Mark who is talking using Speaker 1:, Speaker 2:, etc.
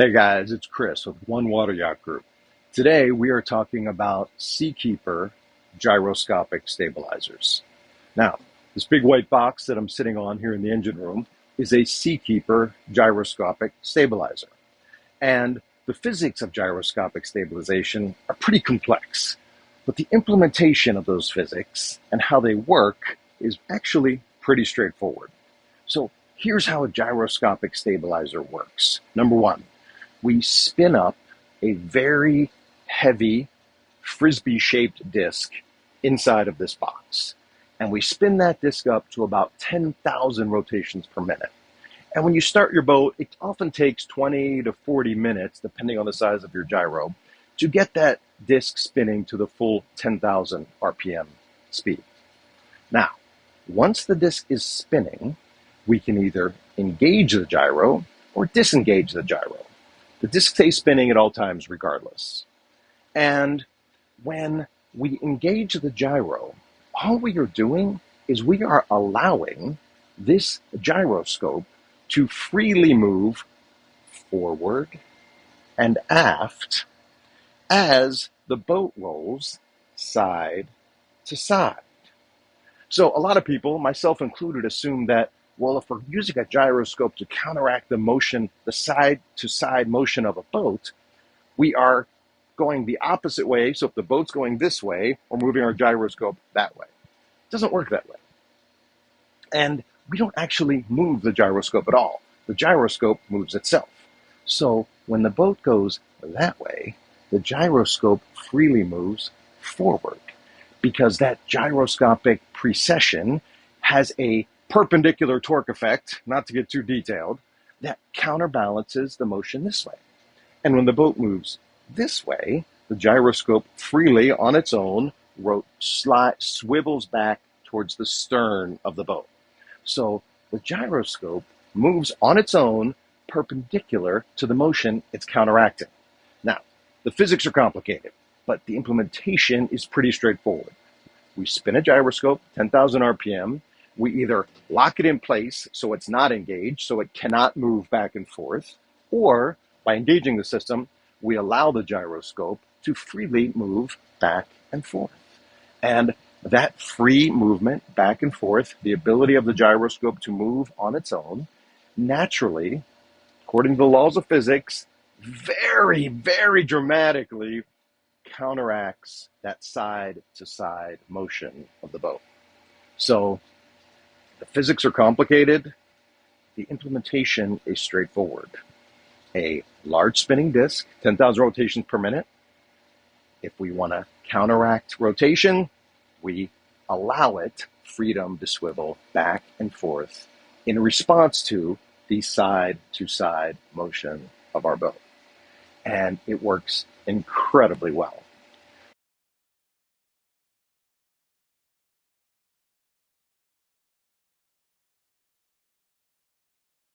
Speaker 1: Hey guys, it's Chris with One Water Yacht Group. Today we are talking about Seakeeper Gyroscopic Stabilizers. Now, this big white box that I'm sitting on here in the engine room is a Seakeeper Gyroscopic Stabilizer. And the physics of gyroscopic stabilization are pretty complex, but the implementation of those physics and how they work is actually pretty straightforward. So here's how a gyroscopic stabilizer works. Number one, we spin up a very heavy frisbee-shaped disc inside of this box. And we spin that disc up to about 10,000 rotations per minute. And when you start your boat, it often takes 20 to 40 minutes, depending on the size of your gyro, to get that disc spinning to the full 10,000 RPM speed. Now, once the disc is spinning, we can either engage the gyro or disengage the gyro. The disc stays spinning at all times regardless. And when we engage the gyro, all we are doing is we are allowing this gyroscope to freely move forward and aft as the boat rolls side to side. So a lot of people, myself included, assume that, well, if we're using a gyroscope to counteract the motion, the side-to-side motion of a boat, we are going the opposite way. So if the boat's going this way, we're moving our gyroscope that way. It doesn't work that way. And we don't actually move the gyroscope at all. The gyroscope moves itself. So when the boat goes that way, the gyroscope freely moves forward because that gyroscopic precession has a perpendicular torque effect, not to get too detailed, that counterbalances the motion this way. And when the boat moves this way, the gyroscope freely on its own swivels back towards the stern of the boat. So the gyroscope moves on its own perpendicular to the motion it's counteracting. Now, the physics are complicated, but the implementation is pretty straightforward. We spin a gyroscope, 10,000 RPM. We either lock it in place so it's not engaged, so it cannot move back and forth, or by engaging the system, we allow the gyroscope to freely move back and forth. And that free movement back and forth, the ability of the gyroscope to move on its own, naturally, according to the laws of physics, very, very dramatically counteracts that side-to-side motion of the boat. So the physics are complicated. The implementation is straightforward. A large spinning disc, 10,000 rotations per minute. If we want to counteract rotation, we allow it freedom to swivel back and forth in response to the side-to-side motion of our boat. And it works incredibly well.